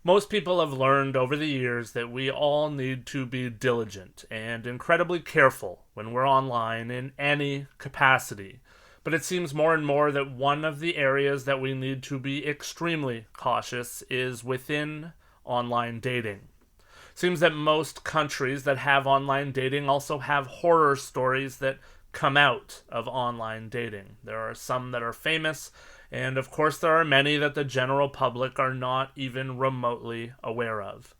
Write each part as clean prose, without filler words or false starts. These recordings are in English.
Most people have learned over the years that we all need to be diligent and incredibly careful when we're online in any capacity. But it seems more and more that one of the areas that we need to be extremely cautious is within online dating. Seems that most countries that have online dating also have horror stories that come out of online dating. There are some that are famous, and of course there are many that the general public are not even remotely aware of.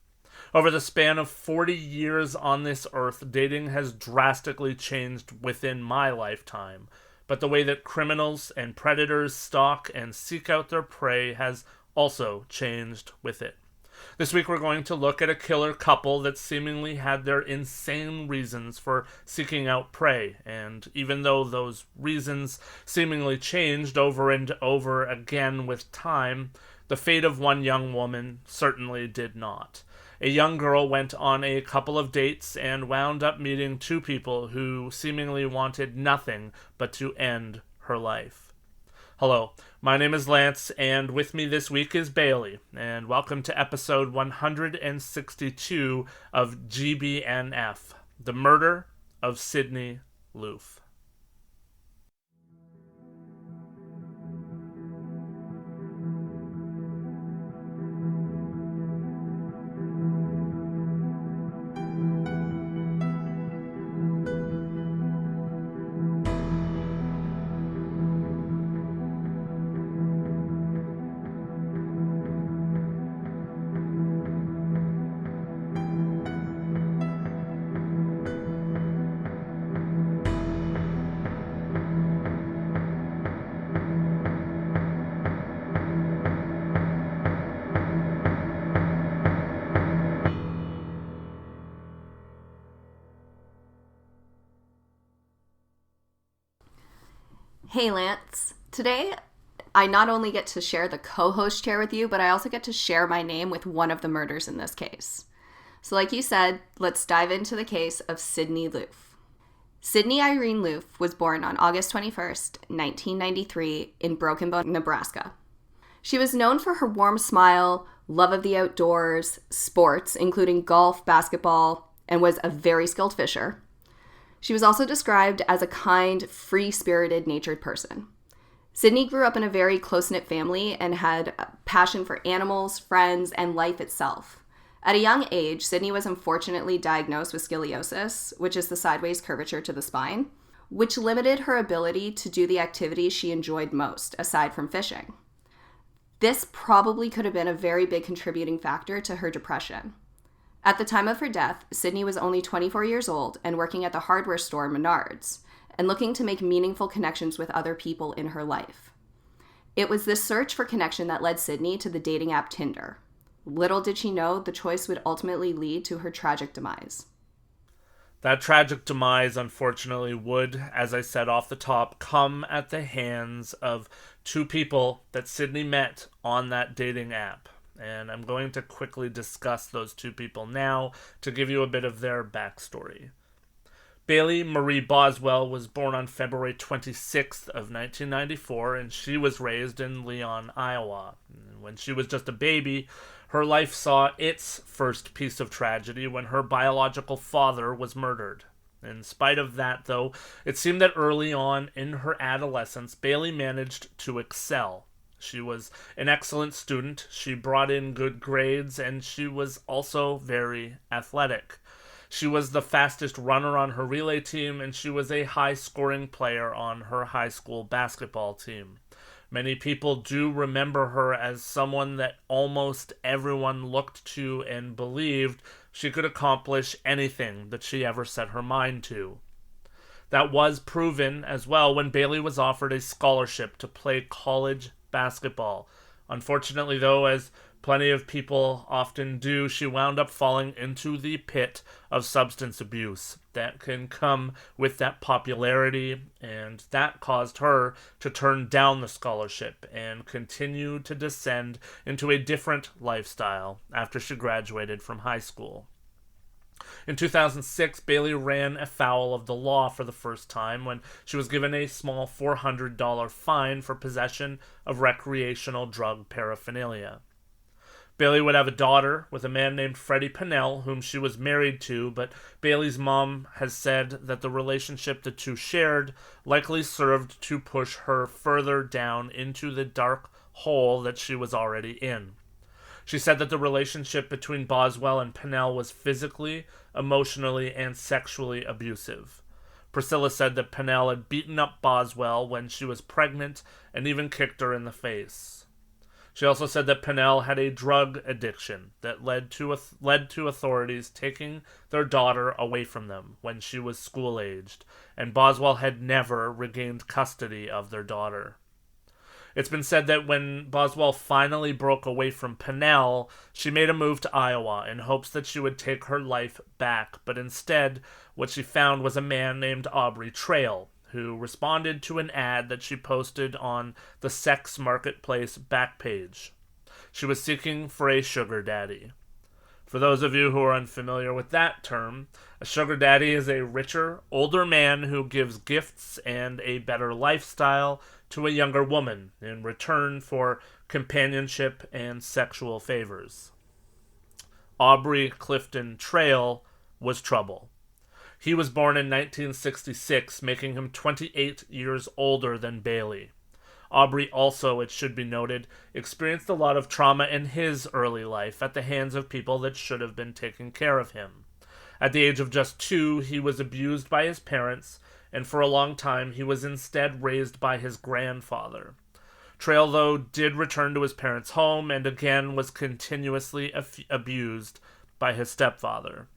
Over the span of 40 years on this earth, dating has drastically changed within my lifetime, but the way that criminals and predators stalk and seek out their prey has also changed with it. This week we're going to look at a killer couple that seemingly had their insane reasons for seeking out prey, and even though those reasons seemingly changed over and over again with time, the fate of one young woman certainly did not. A young girl went on a couple of dates and wound up meeting two people who seemingly wanted nothing but to end her life. Hello, my name is Lance, and with me this week is Bailey, and welcome to episode 162 of GBNF, The Murder of Sydney Loofe. Hey Lance, today I not only get to share the co-host chair with you, but I also get to share my name with one of the murders in this case. So like you said, let's dive into the case of Sydney Loofe. Sydney Irene Loofe was born on August 21st, 1993 in Broken Bow, Nebraska. She was known for her warm smile, love of the outdoors, sports, including golf, basketball, and was a very skilled fisher. She was also described as a kind, free-spirited, natured person. Sydney grew up in a very close-knit family and had a passion for animals, friends, and life itself. At a young age, Sydney was unfortunately diagnosed with scoliosis, which is the sideways curvature to the spine, which limited her ability to do the activities she enjoyed most, aside from fishing. This probably could have been a very big contributing factor to her depression. At the time of her death, Sydney was only 24 years old and working at the hardware store Menards, and looking to make meaningful connections with other people in her life. It was this search for connection that led Sydney to the dating app Tinder. Little did she know the choice would ultimately lead to her tragic demise. That tragic demise, unfortunately, would, as I said off the top, come at the hands of two people that Sydney met on that dating app. And I'm going to quickly discuss those two people now to give you a bit of their backstory. Bailey Marie Boswell was born on February 26th of 1994, and she was raised in Leon, Iowa. When she was just a baby, her life saw its first piece of tragedy when her biological father was murdered. In spite of that, though, it seemed that early on in her adolescence, Bailey managed to excel. She was an excellent student, she brought in good grades, and she was also very athletic. She was the fastest runner on her relay team, and she was a high-scoring player on her high school basketball team. Many people do remember her as someone that almost everyone looked to and believed she could accomplish anything that she ever set her mind to. That was proven as well when Bailey was offered a scholarship to play college basketball. Unfortunately, though, as plenty of people often do, she wound up falling into the pit of substance abuse that can come with that popularity, and that caused her to turn down the scholarship and continue to descend into a different lifestyle after she graduated from high school. In 2006, Bailey ran afoul of the law for the first time when she was given a small $400 fine for possession of recreational drug paraphernalia. Bailey would have a daughter with a man named Freddie Pennell, whom she was married to, but Bailey's mom has said that the relationship the two shared likely served to push her further down into the dark hole that she was already in. She said that the relationship between Boswell and Pennell was physically, emotionally, and sexually abusive. Priscilla said that Pennell had beaten up Boswell when she was pregnant and even kicked her in the face. She also said that Pennell had a drug addiction that led to authorities taking their daughter away from them when she was school-aged, and Boswell had never regained custody of their daughter. It's been said that when Boswell finally broke away from Pennell, she made a move to Iowa in hopes that she would take her life back, but instead, what she found was a man named Aubrey Trail, who responded to an ad that she posted on the sex marketplace Backpage. She was seeking for a sugar daddy. For those of you who are unfamiliar with that term, a sugar daddy is a richer, older man who gives gifts and a better lifestyle to a younger woman in return for companionship and sexual favors. Aubrey Clifton Trail was trouble. He was born in 1966, making him 28 years older than Bailey. Aubrey also, it should be noted, experienced a lot of trauma in his early life at the hands of people that should have been taking care of him. At the age of just 2, he was abused by his parents, and for a long time he was instead raised by his grandfather. Trail, though, did return to his parents' home and again was continuously abused by his stepfather.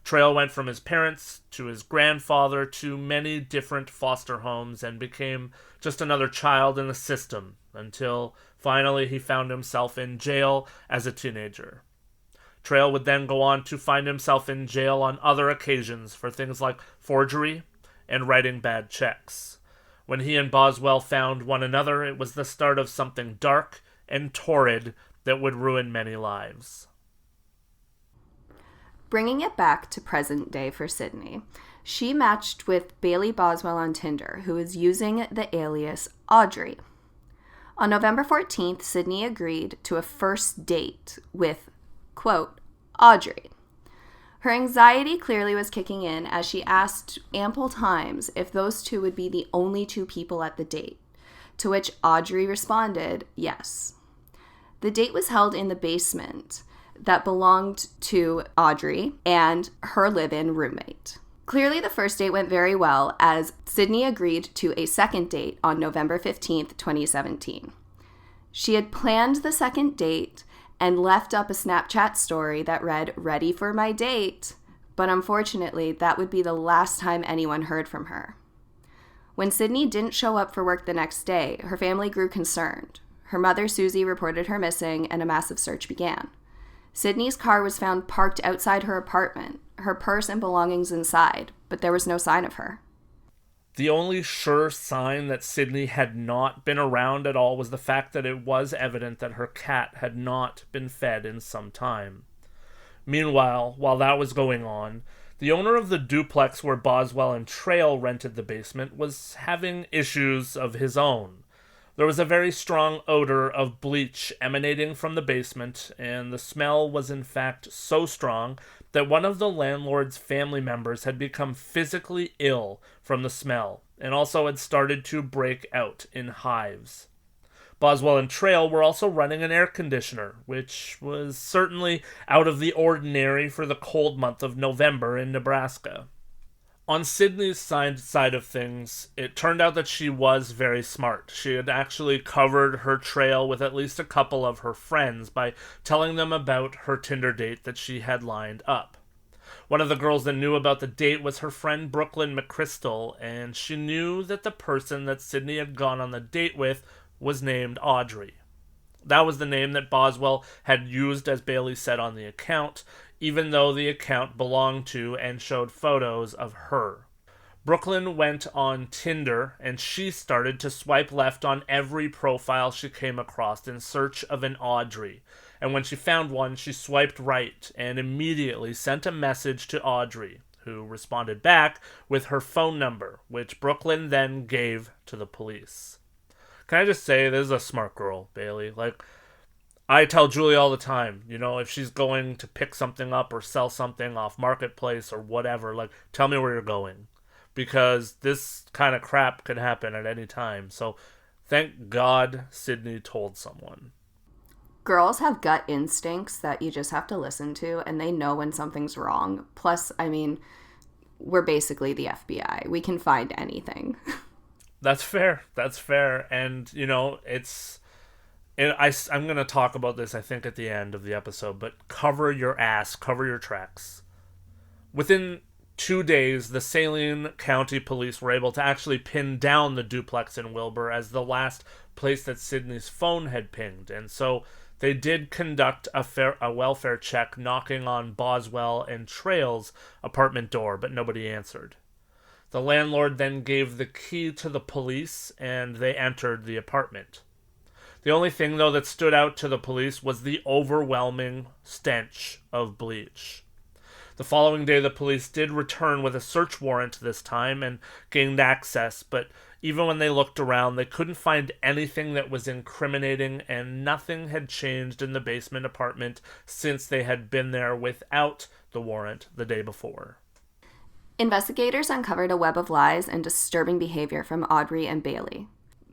Trail went from his parents to his grandfather to many different foster homes and became just another child in the system until finally he found himself in jail as a teenager. Trail would then go on to find himself in jail on other occasions for things like forgery and writing bad checks. When he and Boswell found one another, it was the start of something dark and torrid that would ruin many lives. Bringing it back to present day for Sydney, she matched with Bailey Boswell on Tinder, who is using the alias Audrey. On November 14th, Sydney agreed to a first date with, quote, Audrey. Her anxiety clearly was kicking in as she asked ample times if those two would be the only two people at the date, to which Audrey responded, yes. The date was held in the basement that belonged to Audrey and her live-in roommate. Clearly, the first date went very well as Sydney agreed to a second date on November 15th, 2017. She had planned the second date and left up a Snapchat story that read, "Ready for my date," but unfortunately, that would be the last time anyone heard from her. When Sydney didn't show up for work the next day, her family grew concerned. Her mother, Susie, reported her missing and a massive search began. Sydney's car was found parked outside her apartment, her purse and belongings inside, but there was no sign of her. The only sure sign that Sydney had not been around at all was the fact that it was evident that her cat had not been fed in some time. Meanwhile, while that was going on, the owner of the duplex where Boswell and Trail rented the basement was having issues of his own. There was a very strong odor of bleach emanating from the basement, and the smell was in fact so strong that one of the landlord's family members had become physically ill from the smell, and also had started to break out in hives. Boswell and Trail were also running an air conditioner, which was certainly out of the ordinary for the cold month of November in Nebraska. On Sydney's side of things, it turned out that she was very smart. She had actually covered her trail with at least a couple of her friends by telling them about her Tinder date that she had lined up. One of the girls that knew about the date was her friend Brooklyn McChrystal, and she knew that the person that Sydney had gone on the date with was named Audrey. That was the name that Boswell had used, as Bailey said on the account, even though the account belonged to and showed photos of her. Brooklyn went on Tinder, and she started to swipe left on every profile she came across in search of an Audrey. And when she found one, she swiped right and immediately sent a message to Audrey, who responded back with her phone number, which Brooklyn then gave to the police. Can I just say, this is a smart girl, Bailey. I tell Julie all the time, if she's going to pick something up or sell something off Marketplace or whatever, like, tell me where you're going. Because this kind of crap could happen at any time. So thank God Sydney told someone. Girls have gut instincts that you just have to listen to, and they know when something's wrong. Plus, I mean, we're basically the FBI. We can find anything. That's fair. That's fair. And, I'm going to talk about this, I think, at the end of the episode, but cover your ass, cover your tracks. Within 2 days, the Saline County Police were able to actually pin down the duplex in Wilbur as the last place that Sydney's phone had pinged. And so they did conduct a welfare check, knocking on Boswell and Trail's apartment door, but nobody answered. The landlord then gave the key to the police, and they entered the apartment. The only thing, though, that stood out to the police was the overwhelming stench of bleach. The following day, the police did return with a search warrant this time and gained access, but even when they looked around, they couldn't find anything that was incriminating, and nothing had changed in the basement apartment since they had been there without the warrant the day before. Investigators uncovered a web of lies and disturbing behavior from Audrey and Bailey.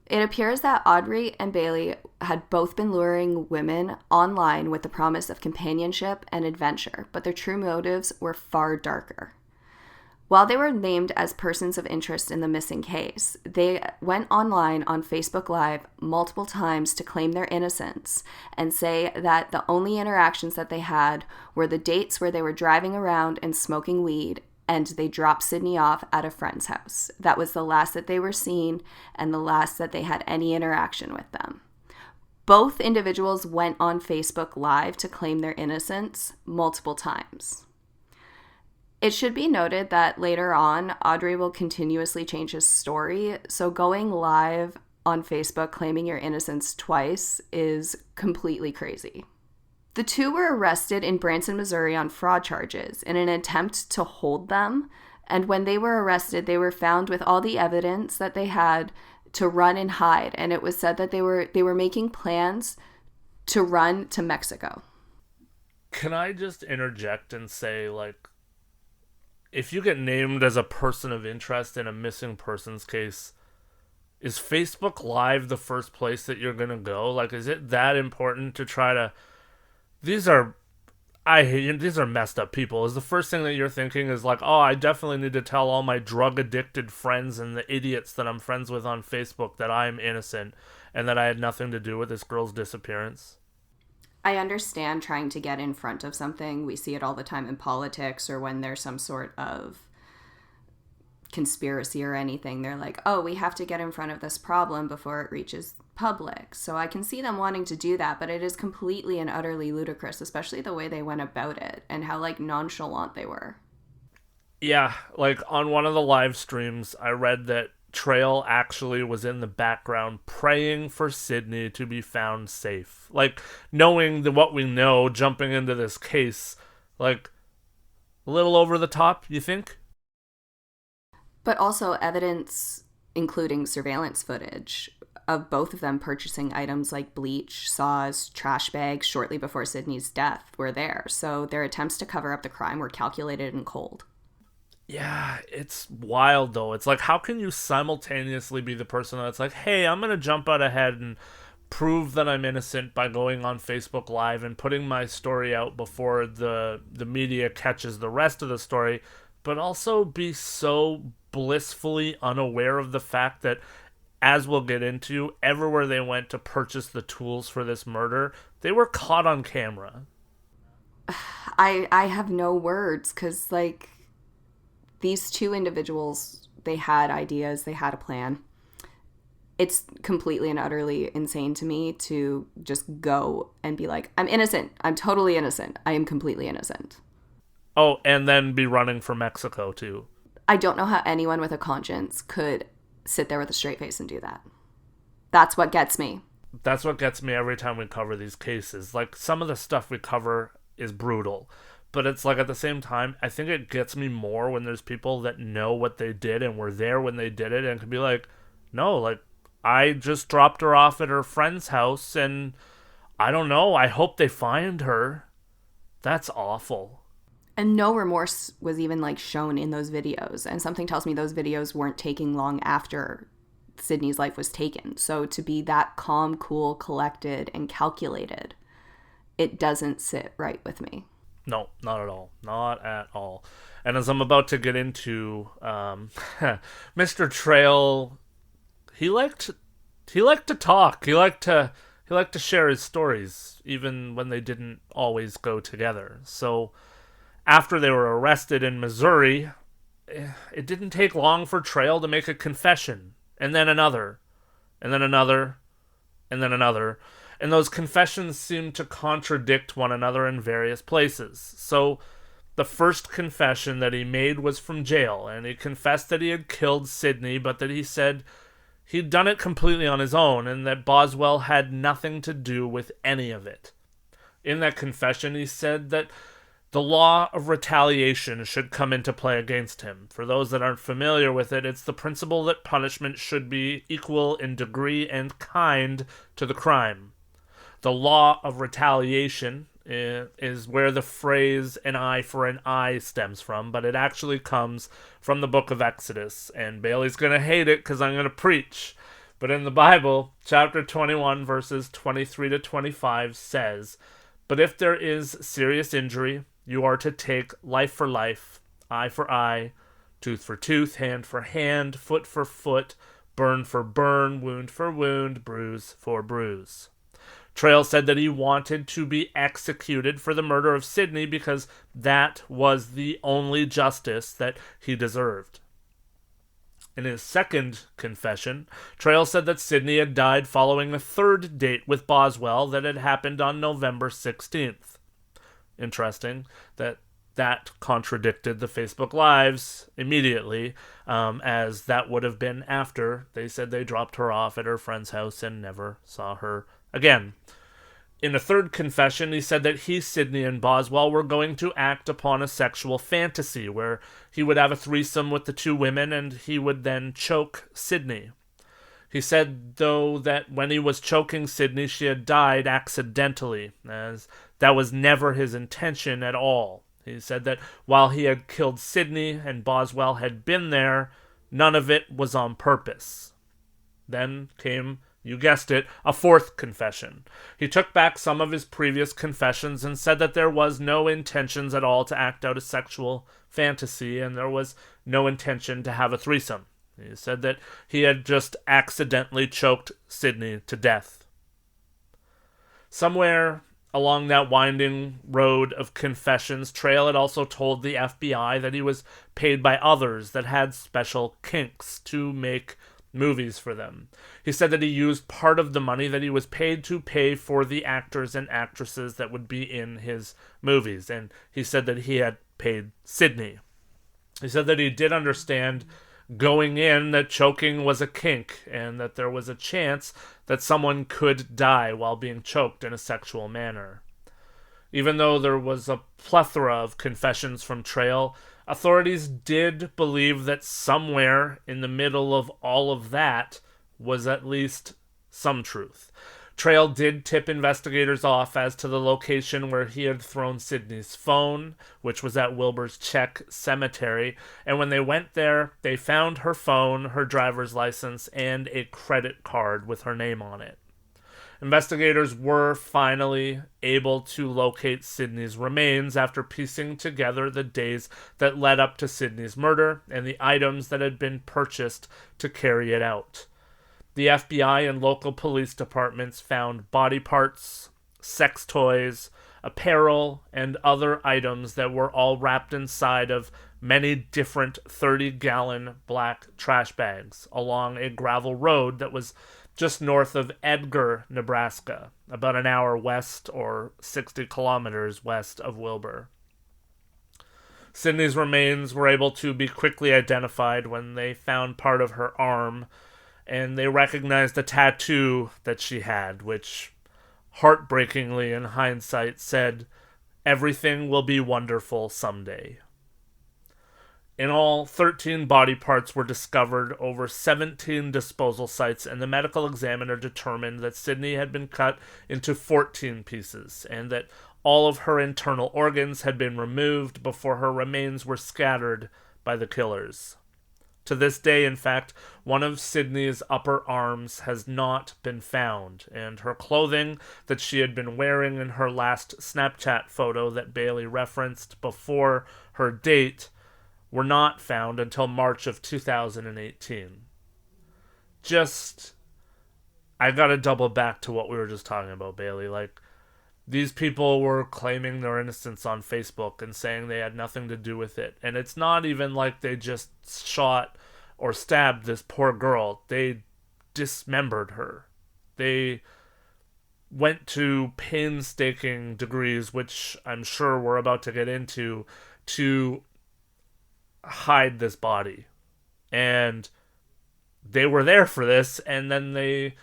It appears that Audrey and Bailey had both been luring women online with the promise of companionship and adventure, but their true motives were far darker. While they were named as persons of interest in the missing case, they went online on Facebook Live multiple times to claim their innocence and say that the only interactions that they had were the dates where they were driving around and smoking weed, and they dropped Sydney off at a friend's house. That was the last that they were seen and the last that they had any interaction with them. Both individuals went on Facebook Live to claim their innocence multiple times. It should be noted that later on, Audrey will continuously change his story, so going live on Facebook claiming your innocence twice is completely crazy. The two were arrested in Branson, Missouri on fraud charges in an attempt to hold them, and when they were arrested, they were found with all the evidence that they had to run and hide, and it was said that they were making plans to run to Mexico. Can I just interject and say, like, if you get named as a person of interest in a missing persons case, is Facebook Live the first place that you're going to go? Like, is it that important to try to... These are messed up people. Is the first thing that you're thinking is like, oh, I definitely need to tell all my drug-addicted friends and the idiots that I'm friends with on Facebook that I'm innocent and that I had nothing to do with this girl's disappearance? I understand trying to get in front of something. We see it all the time in politics or when there's some sort of conspiracy or anything. They're like, oh, we have to get in front of this problem before it reaches public. So I can see them wanting to do that, but it is completely and utterly ludicrous, especially the way they went about it and how, like, nonchalant they were. Yeah, like, on one of the live streams, I read that Trail actually was in the background praying for Sydney to be found safe. Like, knowing what we know, jumping into this case, like, a little over the top, you think? But also evidence, including surveillance footage, of both of them purchasing items like bleach, saws, trash bags shortly before Sydney's death were there. So their attempts to cover up the crime were calculated and cold. Yeah, it's wild, though. It's like, how can you simultaneously be the person that's like, hey, I'm going to jump out ahead and prove that I'm innocent by going on Facebook Live and putting my story out before the media catches the rest of the story, but also be so blissfully unaware of the fact that, as we'll get into, everywhere they went to purchase the tools for this murder, they were caught on camera. I have no words, because, like, these two individuals, they had ideas, they had a plan. It's completely and utterly insane to me to just go and be like, I'm innocent. I'm totally innocent. I am completely innocent. Oh, and then be running for Mexico, too. I don't know how anyone with a conscience could sit there with a straight face and do that. That's what gets me. That's what gets me every time we cover these cases. Like, some of the stuff we cover is brutal, but it's like, at the same time, I think it gets me more when there's people that know what they did and were there when they did it and can be like, no, like, I just dropped her off at her friend's house and I don't know. I hope they find her. That's awful. And no remorse was even like shown in those videos. And something tells me those videos weren't taking long after Sydney's life was taken. So to be that calm, cool, collected, and calculated, it doesn't sit right with me. No, not at all. Not at all. And as I'm about to get into, Mr. Trail, he liked to talk. He liked to share his stories, even when they didn't always go together. So after they were arrested in Missouri, it didn't take long for Trail to make a confession, and then another, and then another, and then another. And those confessions seemed to contradict one another in various places. So the first confession that he made was from jail, and he confessed that he had killed Sydney, but that he said he'd done it completely on his own, and that Boswell had nothing to do with any of it. In that confession, he said that the law of retaliation should come into play against him. For those that aren't familiar with it, it's the principle that punishment should be equal in degree and kind to the crime. The law of retaliation is where the phrase an eye for an eye stems from, but it actually comes from the book of Exodus. And Bailey's going to hate it because I'm going to preach. But in the Bible, chapter 21, verses 23 to 25 says, "But if there is serious injury, you are to take life for life, eye for eye, tooth for tooth, hand for hand, foot for foot, burn for burn, wound for wound, bruise for bruise." Trail said that he wanted to be executed for the murder of Sydney because that was the only justice that he deserved. In his second confession, Trail said that Sydney had died following a third date with Boswell that had happened on November 16th. Interesting that contradicted the Facebook Lives immediately, as that would have been after they said they dropped her off at her friend's house and never saw her again. In a third confession, he said that he, Sydney, and Boswell were going to act upon a sexual fantasy where he would have a threesome with the two women and he would then choke Sydney. He said, though, that when he was choking Sydney, she had died accidentally, as that was never his intention at all. He said that while he had killed Sydney and Boswell had been there, none of it was on purpose. Then came, you guessed it, a fourth confession. He took back some of his previous confessions and said that there was no intentions at all to act out a sexual fantasy and there was no intention to have a threesome. He said that he had just accidentally choked Sydney to death. Somewhere along that winding road of confessions, Trail had also told the FBI that he was paid by others that had special kinks to make movies for them. He said that he used part of the money that he was paid to pay for the actors and actresses that would be in his movies, and he said that he had paid Sydney. He said that he did understand going in that choking was a kink and that there was a chance that someone could die while being choked in a sexual manner. Even though there was a plethora of confessions from Trail, authorities did believe that somewhere in the middle of all of that was at least some truth. Trail did tip investigators off as to the location where he had thrown Sydney's phone, which was at Wilbur's Check Cemetery, and when they went there, they found her phone, her driver's license, and a credit card with her name on it. Investigators were finally able to locate Sydney's remains after piecing together the days that led up to Sydney's murder and the items that had been purchased to carry it out. The FBI and local police departments found body parts, sex toys, apparel, and other items that were all wrapped inside of many different 30-gallon black trash bags along a gravel road that was just north of Edgar, Nebraska, about an hour west or 60 kilometers west of Wilbur. Sydney's remains were able to be quickly identified when they found part of her arm, and they recognized the tattoo that she had, which, heartbreakingly in hindsight, said, "Everything will be wonderful someday." In all, 13 body parts were discovered over 17 disposal sites, and the medical examiner determined that Sydney had been cut into 14 pieces, and that all of her internal organs had been removed before her remains were scattered by the killers. To this day, in fact, one of Sydney's upper arms has not been found, and her clothing that she had been wearing in her last Snapchat photo that Bailey referenced before her date were not found until March of 2018. I gotta double back to what we were just talking about, Bailey. Like, these people were claiming their innocence on Facebook and saying they had nothing to do with it. And it's not even like they just shot or stabbed this poor girl. They dismembered her. They went to painstaking degrees, which I'm sure we're about to get into, to hide this body. And they were there for this, and then they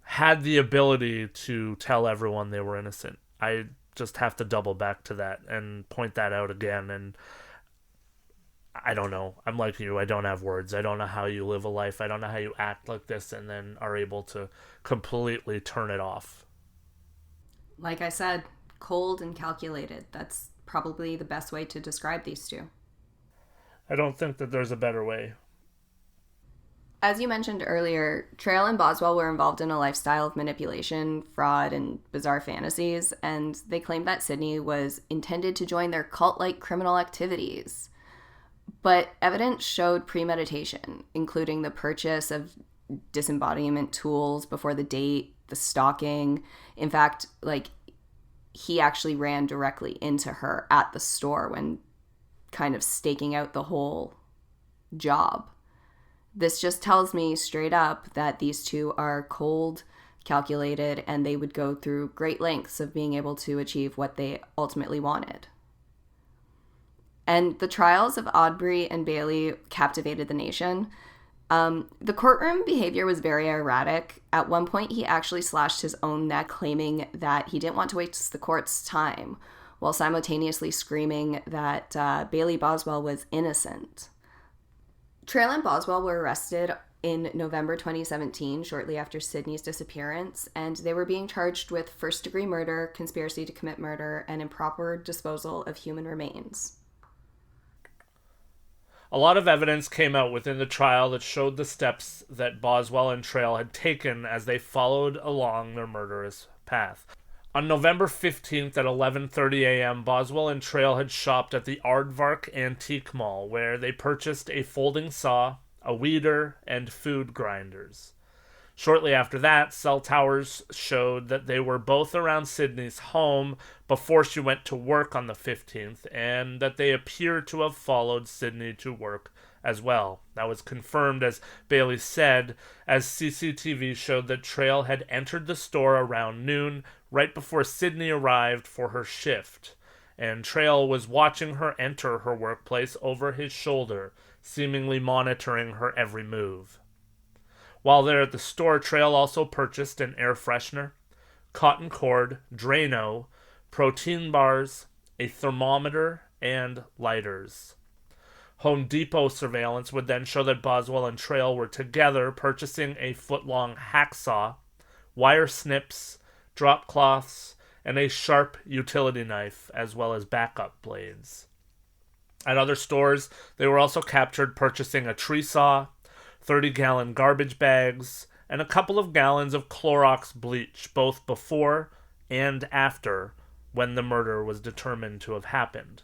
had the ability to tell everyone they were innocent. I just have to double back to that and point that out again. And I don't know. I'm like you. I don't have words. I don't know how you live a life. I don't know how you act like this and then are able to completely turn it off. Like I said, cold and calculated. That's probably the best way to describe these two. I don't think that there's a better way. As you mentioned earlier, Trail and Boswell were involved in a lifestyle of manipulation, fraud, and bizarre fantasies, and they claimed that Sydney was intended to join their cult-like criminal activities. But evidence showed premeditation, including the purchase of disembodiment tools before the date, the stalking. In fact, he actually ran directly into her at the store when kind of staking out the whole job. This just tells me straight up that these two are cold, calculated, and they would go through great lengths of being able to achieve what they ultimately wanted. And the trials of Aubrey and Bailey captivated the nation. The courtroom behavior was very erratic. At one point, he actually slashed his own neck, claiming that he didn't want to waste the court's time, while simultaneously screaming that Bailey Boswell was innocent. Trail and Boswell were arrested in November 2017, shortly after Sydney's disappearance, and they were being charged with first-degree murder, conspiracy to commit murder, and improper disposal of human remains. A lot of evidence came out within the trial that showed the steps that Boswell and Trail had taken as they followed along their murderous path. On November 15th at 11:30 a.m., Boswell and Trail had shopped at the Aardvark Antique Mall, where they purchased a folding saw, a weeder, and food grinders. Shortly after that, cell towers showed that they were both around Sydney's home before she went to work on the 15th, and that they appeared to have followed Sydney to work as well. That was confirmed, as Bailey said, as CCTV showed that Trail had entered the store around noon, right before Sydney arrived for her shift, and Trail was watching her enter her workplace over his shoulder, seemingly monitoring her every move. While there at the store, Trail also purchased an air freshener, cotton cord, Drano, protein bars, a thermometer, and lighters. Home Depot surveillance would then show that Boswell and Trail were together purchasing a foot-long hacksaw, wire snips, drop cloths, and a sharp utility knife, as well as backup blades. At other stores, they were also captured purchasing a tree saw, 30-gallon garbage bags, and a couple of gallons of Clorox bleach, both before and after when the murder was determined to have happened.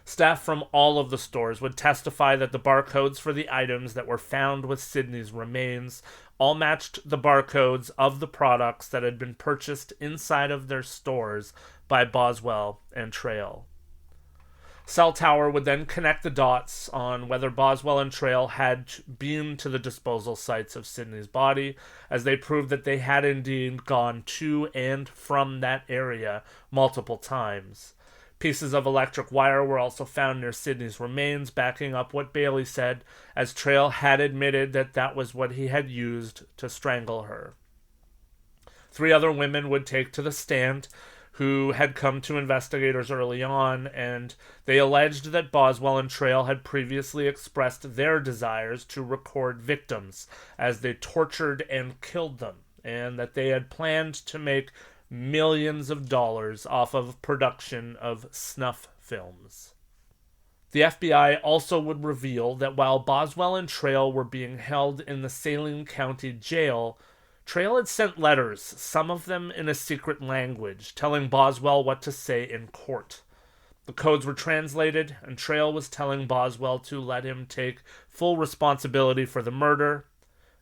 Staff from all of the stores would testify that the barcodes for the items that were found with Sydney's remains all matched the barcodes of the products that had been purchased inside of their stores by Boswell and Trail. Cell Tower would then connect the dots on whether Boswell and Trail had been to the disposal sites of Sydney's body, as they proved that they had indeed gone to and from that area multiple times. Pieces of electric wire were also found near Sydney's remains, backing up what Bailey said, as Trail had admitted that that was what he had used to strangle her. 3 other women would take to the stand, who had come to investigators early on, and they alleged that Boswell and Trail had previously expressed their desires to record victims as they tortured and killed them, and that they had planned to make millions of dollars off of production of snuff films. The FBI also would reveal that while Boswell and Trail were being held in the Saline County Jail, Trail had sent letters, some of them in a secret language, telling Boswell what to say in court. The codes were translated, and Trail was telling Boswell to let him take full responsibility for the murder,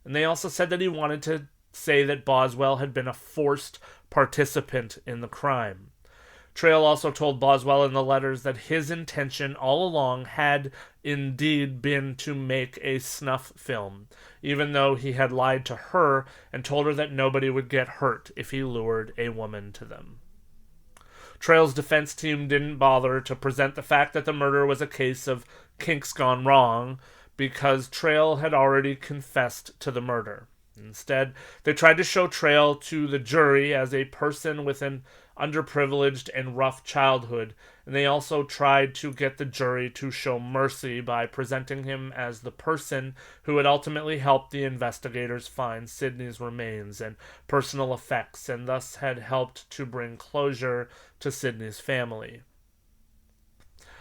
and they also said that he wanted to say that Boswell had been a forced participant in the crime. Trail also told Boswell in the letters that his intention all along had indeed been to make a snuff film, even though he had lied to her and told her that nobody would get hurt if he lured a woman to them. Trail's defense team didn't bother to present the fact that the murder was a case of kinks gone wrong, because Trail had already confessed to the murder. Instead, they tried to show Trail to the jury as a person with an underprivileged and rough childhood, and they also tried to get the jury to show mercy by presenting him as the person who had ultimately helped the investigators find Sydney's remains and personal effects, and thus had helped to bring closure to Sydney's family.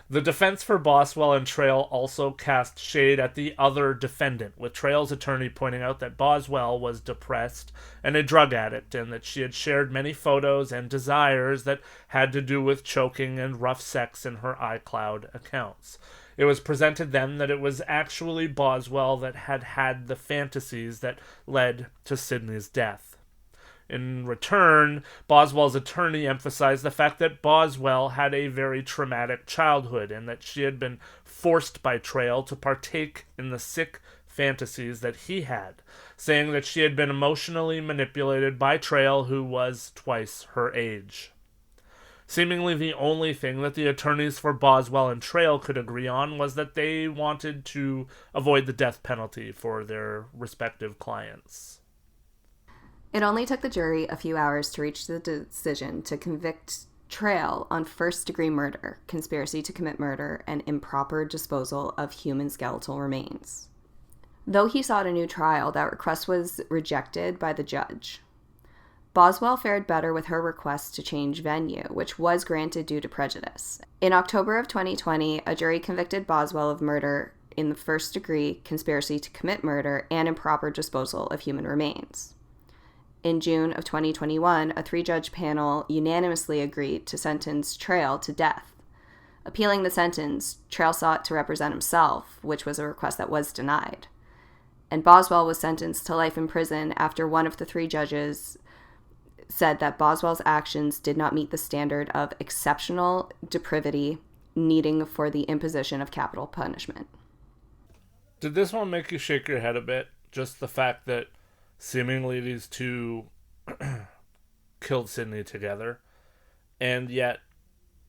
The defense for Boswell and Trail also cast shade at the other defendant, with Trail's attorney pointing out that Boswell was depressed and a drug addict, and that she had shared many photos and desires that had to do with choking and rough sex in her iCloud accounts. It was presented then that it was actually Boswell that had had the fantasies that led to Sydney's death. In return, Boswell's attorney emphasized the fact that Boswell had a very traumatic childhood and that she had been forced by Trail to partake in the sick fantasies that he had, saying that she had been emotionally manipulated by Trail, who was twice her age. Seemingly the only thing that the attorneys for Boswell and Trail could agree on was that they wanted to avoid the death penalty for their respective clients. It only took the jury a few hours to reach the decision to convict Trail on first-degree murder, conspiracy to commit murder, and improper disposal of human skeletal remains. Though he sought a new trial, that request was rejected by the judge. Boswell fared better with her request to change venue, which was granted due to prejudice. In October of 2020, a jury convicted Boswell of murder in the first degree, conspiracy to commit murder, and improper disposal of human remains. In June of 2021, a 3-judge panel unanimously agreed to sentence Trail to death. Appealing the sentence, Trail sought to represent himself, which was a request that was denied. And Boswell was sentenced to life in prison after one of the 3 judges said that Boswell's actions did not meet the standard of exceptional depravity needing for the imposition of capital punishment. Did this one make you shake your head a bit? Just the fact that seemingly these two killed Sydney together, and yet,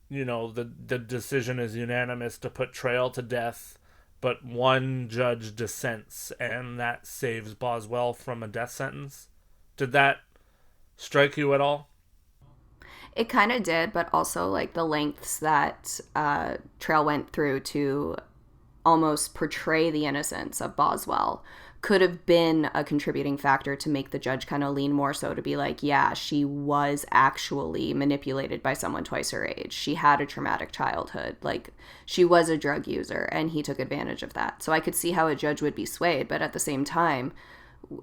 the decision is unanimous to put Trail to death, but one judge dissents, and that saves Boswell from a death sentence. Did that strike you at all? It kind of did, but also like the lengths that Trail went through to almost portray the innocence of Boswell could have been a contributing factor to make the judge kind of lean more so to be like, yeah, she was actually manipulated by someone twice her age. She had a traumatic childhood. Like, she was a drug user, and he took advantage of that. So I could see how a judge would be swayed, but at the same time,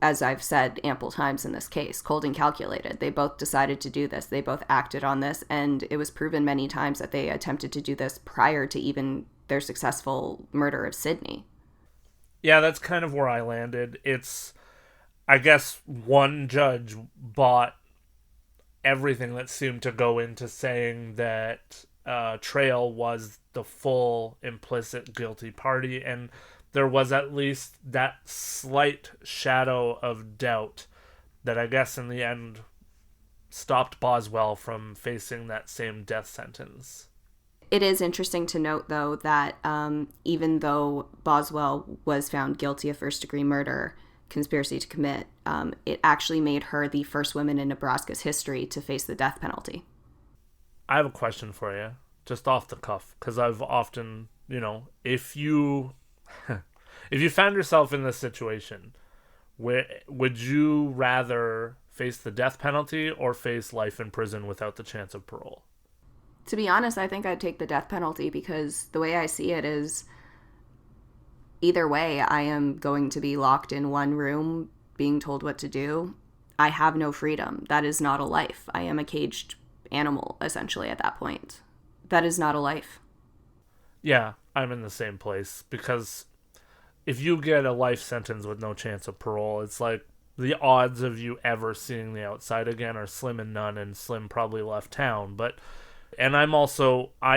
as I've said ample times in this case, cold and calculated. They both decided to do this. They both acted on this, and it was proven many times that they attempted to do this prior to even their successful murder of Sydney. Yeah, that's kind of where I landed. It's, I guess, one judge bought everything that seemed to go into saying that Trail was the full implicit guilty party, and there was at least that slight shadow of doubt that I guess in the end stopped Boswell from facing that same death sentence. It is interesting to note, though, that even though Boswell was found guilty of first-degree murder, conspiracy to commit, it actually made her the first woman in Nebraska's history to face the death penalty. I have a question for you, just off the cuff, because I've often, if you if you found yourself in this situation, where would you rather face the death penalty or face life in prison without the chance of parole? To be honest, I think I'd take the death penalty because the way I see it is either way, I am going to be locked in one room being told what to do. I have no freedom. That is not a life. I am a caged animal, essentially, at that point. That is not a life. Yeah, I'm in the same place because if you get a life sentence with no chance of parole, it's like the odds of you ever seeing the outside again are slim and none, and Slim probably left town. And I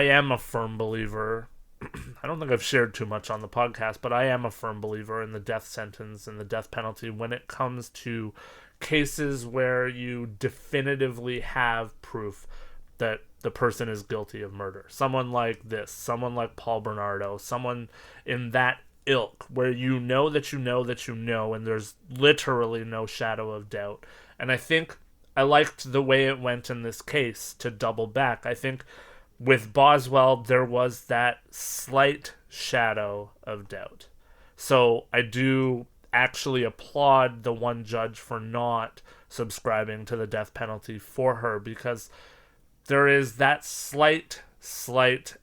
am a firm believer. I don't think I've shared too much on the podcast, but I am a firm believer in the death sentence and the death penalty when it comes to cases where you definitively have proof that the person is guilty of murder. Someone like this, someone like Paul Bernardo, someone in that ilk where you know that you know that you know, and there's literally no shadow of doubt. And I think I liked the way it went in this case. To double back, I think with Boswell, there was that slight shadow of doubt. So I do actually applaud the one judge for not subscribing to the death penalty for her, because there is that slight,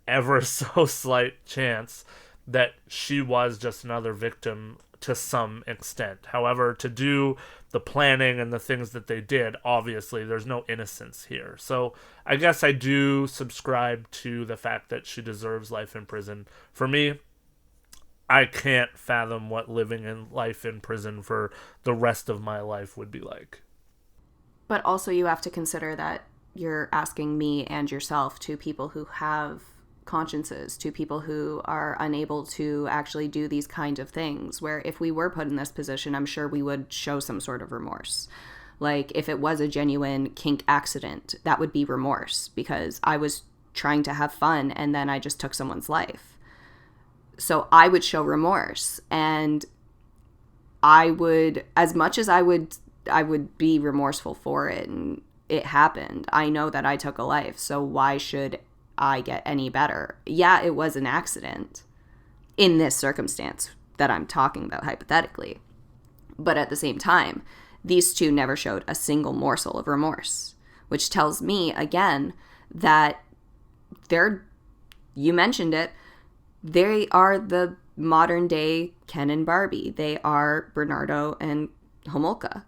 ever so slight chance that she was just another victim to some extent. However, to do the planning and the things that they did, obviously there's no innocence here. So I guess I do subscribe to the fact that she deserves life in prison. For me, I can't fathom what living in life in prison for the rest of my life would be like. But also you have to consider that you're asking me and yourself, two people who have consciences, two people who are unable to actually do these kinds of things, where if we were put in this position, I'm sure we would show some sort of remorse. Like if it was a genuine kink accident, that would be remorse because I was trying to have fun and then I just took someone's life. So I would show remorse, and I would, as much as I would be remorseful for it and it happened, I know that I took a life, so why should I get any better? Yeah, it was an accident in this circumstance that I'm talking about hypothetically. But at the same time, these two never showed a single morsel of remorse, which tells me, again, that you mentioned it, they are the modern day Ken and Barbie. They are Bernardo and Homolka.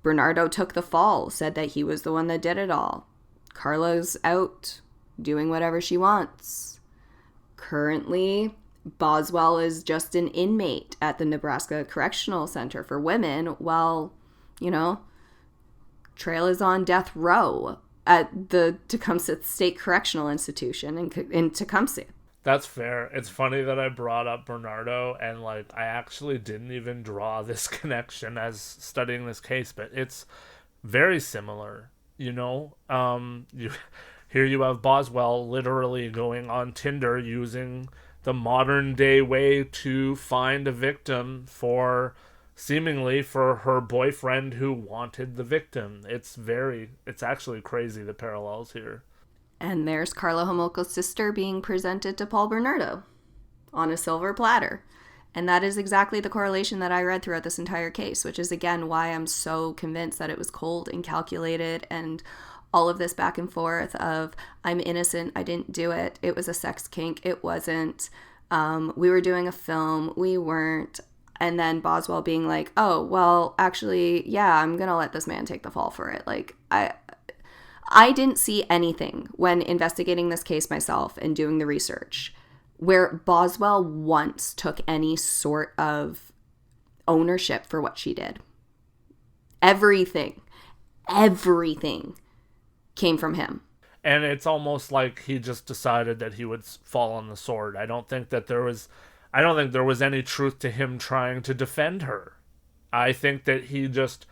Bernardo took the fall, said that he was the one that did it all. Carla's out doing whatever she wants. Currently, Boswell is just an inmate at the Nebraska Correctional Center for Women while, Trail is on death row at the Tecumseh State Correctional Institution in Tecumseh. That's fair. It's funny that I brought up Bernardo, and I actually didn't even draw this connection as studying this case, but it's very similar. Here you have Boswell literally going on Tinder using the modern day way to find a victim seemingly for her boyfriend who wanted the victim. It's actually crazy, the parallels here. And there's Carla Homolka's sister being presented to Paul Bernardo on a silver platter. And that is exactly the correlation that I read throughout this entire case, which is, again, why I'm so convinced that it was cold and calculated, and all of this back and forth of, I'm innocent, I didn't do it, it was a sex kink, it wasn't, we were doing a film, we weren't. And then Boswell being like, oh, well, actually, yeah, I'm going to let this man take the fall for it. I didn't see anything when investigating this case myself and doing the research where Boswell once took any sort of ownership for what she did. Everything came from him. And it's almost like he just decided that he would fall on the sword. I don't think there was any truth to him trying to defend her. I think that he just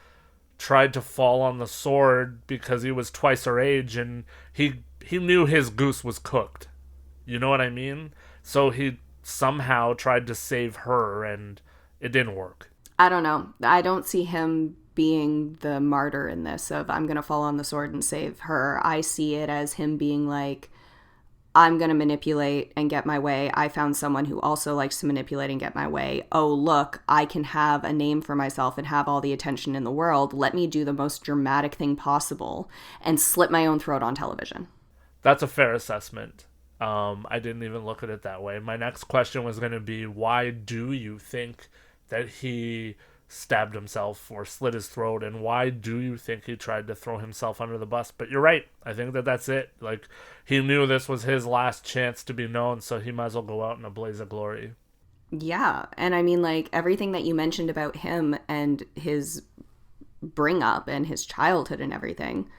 tried to fall on the sword because he was twice her age and he knew his goose was cooked. You know what I mean? So he somehow tried to save her and it didn't work. I don't know. I don't see him being the martyr in this of I'm going to fall on the sword and save her. I see it as him being like, I'm going to manipulate and get my way. I found someone who also likes to manipulate and get my way. Oh, look, I can have a name for myself and have all the attention in the world. Let me do the most dramatic thing possible and slit my own throat on television. That's a fair assessment. I didn't even look at it that way. My next question was going to be, why do you think that he stabbed himself or slit his throat, and why do you think he tried to throw himself under the bus? But you're right. I think that that's it. Like, he knew this was his last chance to be known, so he might as well go out in a blaze of glory. Yeah, and I mean, like, everything that you mentioned about him and his bring up and his childhood and everything,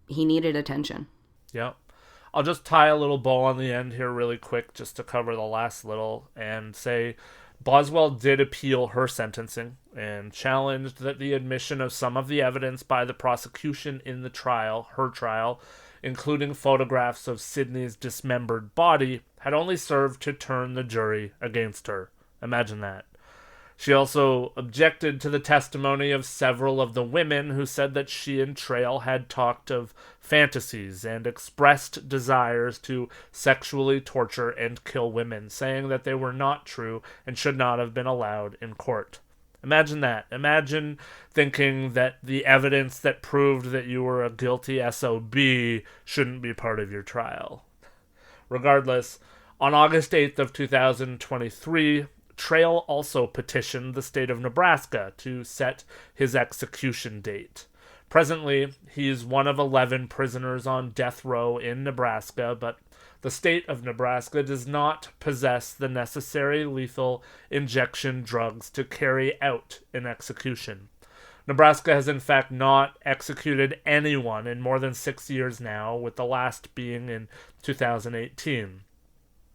he needed attention. Yep. I'll just tie a little bow on the end here really quick just to cover the last little and say Boswell did appeal her sentencing and challenged that the admission of some of the evidence by the prosecution in the trial, her trial, including photographs of Sydney's dismembered body, had only served to turn the jury against her. Imagine that. She also objected to the testimony of several of the women who said that she and Trail had talked of fantasies and expressed desires to sexually torture and kill women, saying that they were not true and should not have been allowed in court. Imagine that. Imagine thinking that the evidence that proved that you were a guilty SOB shouldn't be part of your trial. Regardless, on August 8th of 2023, Trail also petitioned the state of Nebraska to set his execution date. Presently, he's one of 11 prisoners on death row in Nebraska, but the state of Nebraska does not possess the necessary lethal injection drugs to carry out an execution. Nebraska has in fact not executed anyone in more than 6 years now, with the last being in 2018.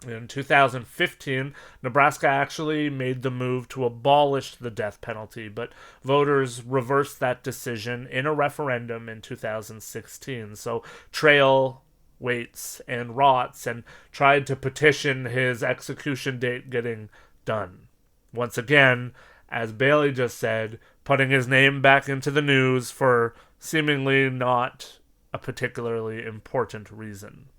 In 2015, Nebraska actually made the move to abolish the death penalty, but voters reversed that decision in a referendum in 2016. So Trail waits and rots and tried to petition his execution date getting done. Once again, as Bailey just said, putting his name back into the news for seemingly not a particularly important reason.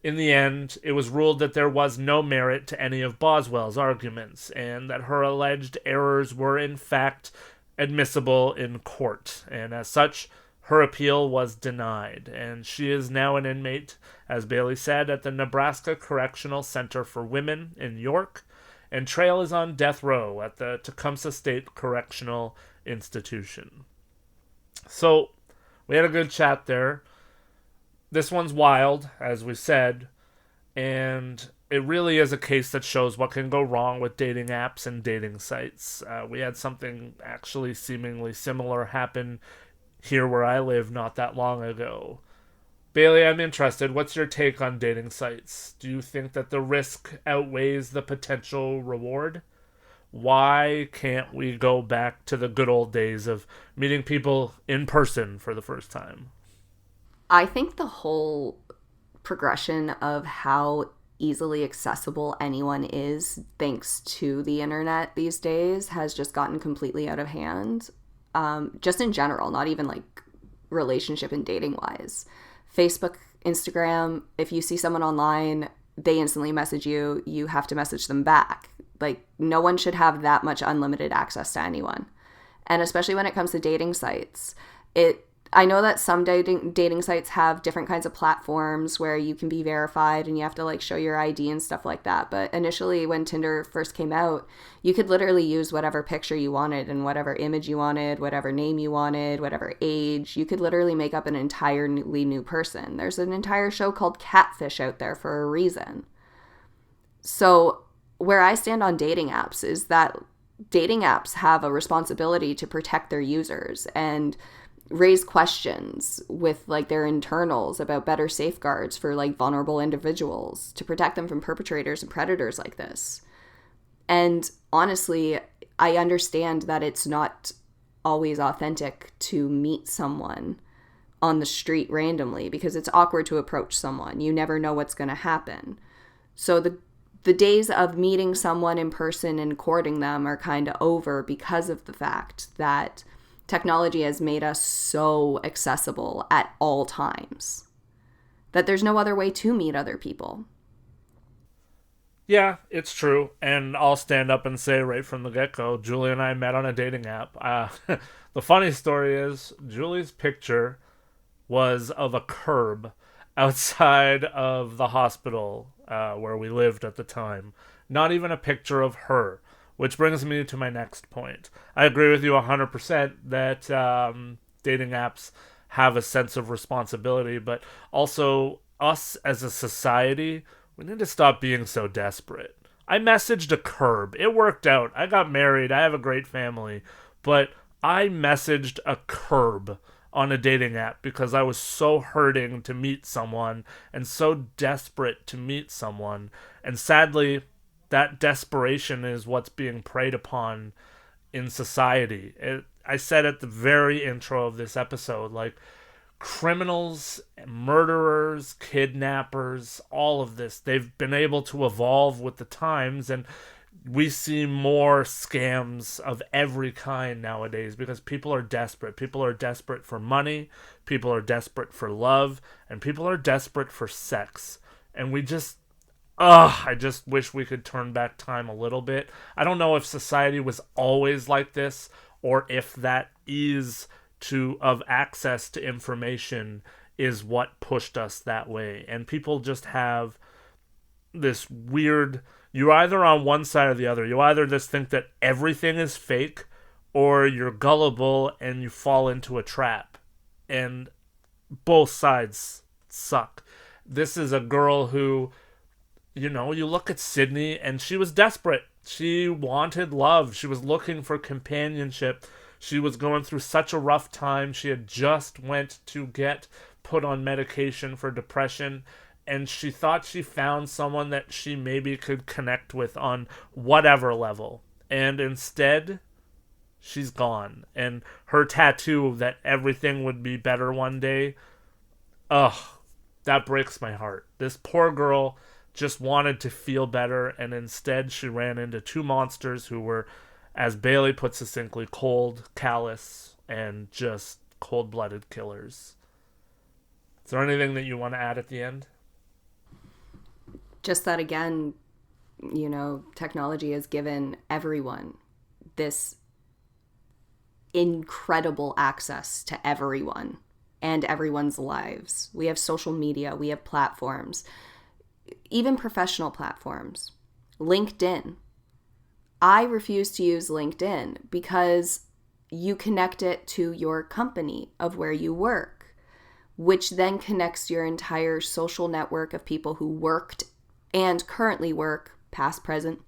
In the end, it was ruled that there was no merit to any of Boswell's arguments, and that her alleged errors were in fact admissible in court, and as such, her appeal was denied, and she is now an inmate, as Bailey said, at the Nebraska Correctional Center for Women in York, and Trail is on death row at the Tecumseh State Correctional Institution. So, we had a good chat there. This one's wild, as we said, and it really is a case that shows what can go wrong with dating apps and dating sites. We had something actually seemingly similar happen here where I live not that long ago. Bailey, I'm interested. What's your take on dating sites? Do you think that the risk outweighs the potential reward? Why can't we go back to the good old days of meeting people in person for the first time? I think the whole progression of how easily accessible anyone is thanks to the internet these days has just gotten completely out of hand. Just in general, not even like relationship and dating wise. Facebook, Instagram, if you see someone online, they instantly message you, you have to message them back. Like, no one should have that much unlimited access to anyone. And especially when it comes to dating sites, I know that some dating sites have different kinds of platforms where you can be verified and you have to like show your ID and stuff like that. But initially when Tinder first came out, you could literally use whatever picture you wanted and whatever image you wanted, whatever name you wanted, whatever age. You could literally make up an entirely new person. There's an entire show called Catfish out there for a reason. So where I stand on dating apps is that dating apps have a responsibility to protect their users and raise questions with like their internals about better safeguards for like vulnerable individuals to protect them from perpetrators and predators like this. And honestly, I understand that it's not always authentic to meet someone on the street randomly because it's awkward to approach someone. You never know what's going to happen. So the days of meeting someone in person and courting them are kind of over because of the fact that Technology has made us so accessible at all times that there's no other way to meet other people. Yeah, it's true. And I'll stand up and say right from the get-go, Julie and I met on a dating app. The funny story is, Julie's picture was of a curb outside of the hospital where we lived at the time. Not even a picture of her. Which brings me to my next point. I agree with you 100% that dating apps have a sense of responsibility, but also us as a society, we need to stop being so desperate. I messaged a curb. It worked out. I got married. I have a great family. But I messaged a curb on a dating app because I was so hurting to meet someone and so desperate to meet someone. And sadly, that desperation is what's being preyed upon in society. I said at the very intro of this episode, like, criminals, murderers, kidnappers, all of this, they've been able to evolve with the times, and we see more scams of every kind nowadays because people are desperate. People are desperate for money, people are desperate for love, and people are desperate for sex. And I just wish we could turn back time a little bit. I don't know if society was always like this or if that ease of access to information is what pushed us that way. And people just have this weird, you're either on one side or the other. You either just think that everything is fake or you're gullible and you fall into a trap. And both sides suck. This is a girl who, you look at Sydney and she was desperate. She wanted love. She was looking for companionship. She was going through such a rough time. She had just went to get put on medication for depression, and she thought she found someone that she maybe could connect with on whatever level. And instead, she's gone. And her tattoo that everything would be better one day, that breaks my heart. This poor girl just wanted to feel better, and instead she ran into two monsters who were, as Bailey puts succinctly, cold, callous, and just cold-blooded killers. Is there anything that you want to add at the end? Just that, again, technology has given everyone this incredible access to everyone and everyone's lives. We have social media, we have platforms, even professional platforms. LinkedIn. I refuse to use LinkedIn because you connect it to your company of where you work, which then connects your entire social network of people who worked and currently work, past, present,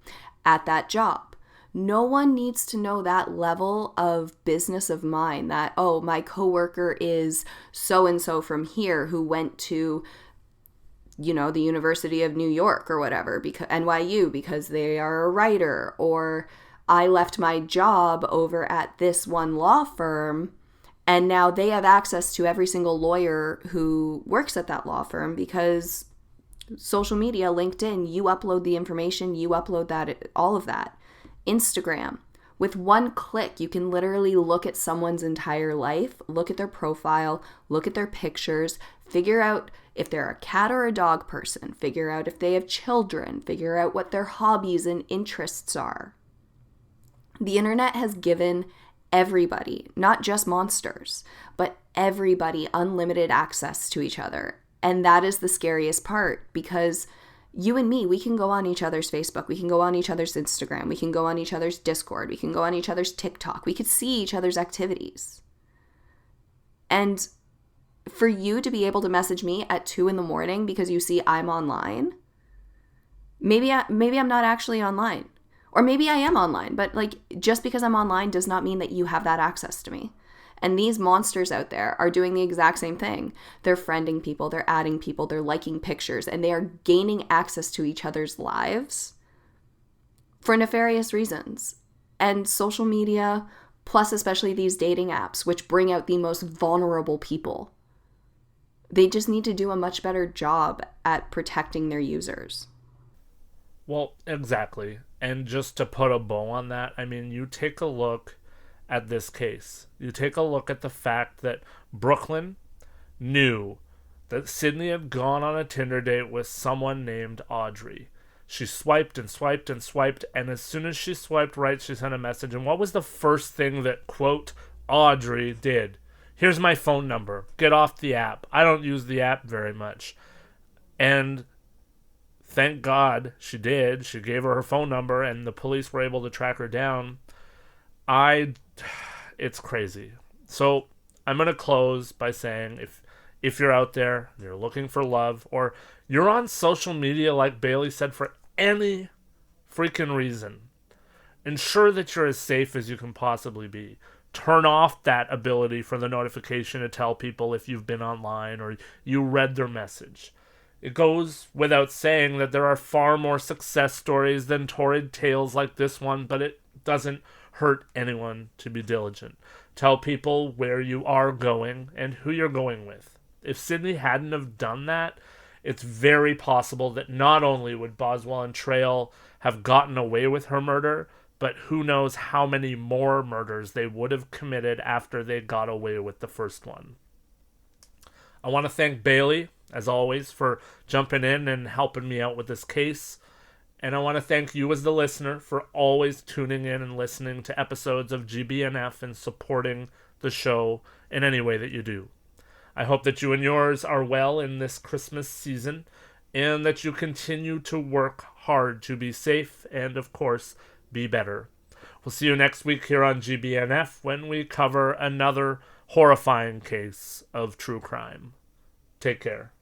at that job. No one needs to know that level of business of mine that, oh, my coworker is so-and-so from here who went to the University of New York or whatever, because NYU, because they are a writer, or I left my job over at this one law firm and now they have access to every single lawyer who works at that law firm because social media, LinkedIn, you upload the information, you upload that, all of that. Instagram. With one click, you can literally look at someone's entire life, look at their profile, look at their pictures, figure out if they're a cat or a dog person, figure out if they have children, figure out what their hobbies and interests are. The internet has given everybody, not just monsters, but everybody unlimited access to each other. And that is the scariest part because you and me, we can go on each other's Facebook, we can go on each other's Instagram, we can go on each other's Discord, we can go on each other's TikTok, we could see each other's activities. And for you to be able to message me at 2 a.m. because you see I'm online, maybe I'm not actually online. Or maybe I am online, but just because I'm online does not mean that you have that access to me. And these monsters out there are doing the exact same thing. They're friending people, they're adding people, they're liking pictures, and they are gaining access to each other's lives for nefarious reasons. And social media, plus especially these dating apps, which bring out the most vulnerable people, they just need to do a much better job at protecting their users. Well, exactly. And just to put a bow on that, I mean, you take a look at this case. You take a look at the fact that Brooklyn knew that Sydney had gone on a Tinder date with someone named Audrey. She swiped and swiped and swiped, and as soon as she swiped right, she sent a message. And what was the first thing that, quote, Audrey did? Here's my phone number. Get off the app. I don't use the app very much. And thank God she did. She gave her phone number, and the police were able to track her down. It's crazy. So I'm going to close by saying if you're out there, you're looking for love, or you're on social media, like Bailey said, for any freaking reason, ensure that you're as safe as you can possibly be. Turn off that ability for the notification to tell people if you've been online or you read their message. It goes without saying that there are far more success stories than torrid tales like this one, but it doesn't hurt anyone to be diligent. Tell people where you are going and who you're going with. If Sydney hadn't have done that, it's very possible that not only would Boswell and Trail have gotten away with her murder, but who knows how many more murders they would have committed after they got away with the first one. I want to thank Bailey, as always, for jumping in and helping me out with this case. And I want to thank you as the listener for always tuning in and listening to episodes of GBNF and supporting the show in any way that you do. I hope that you and yours are well in this Christmas season and that you continue to work hard to be safe and, of course, be better. We'll see you next week here on GBNF when we cover another horrifying case of true crime. Take care.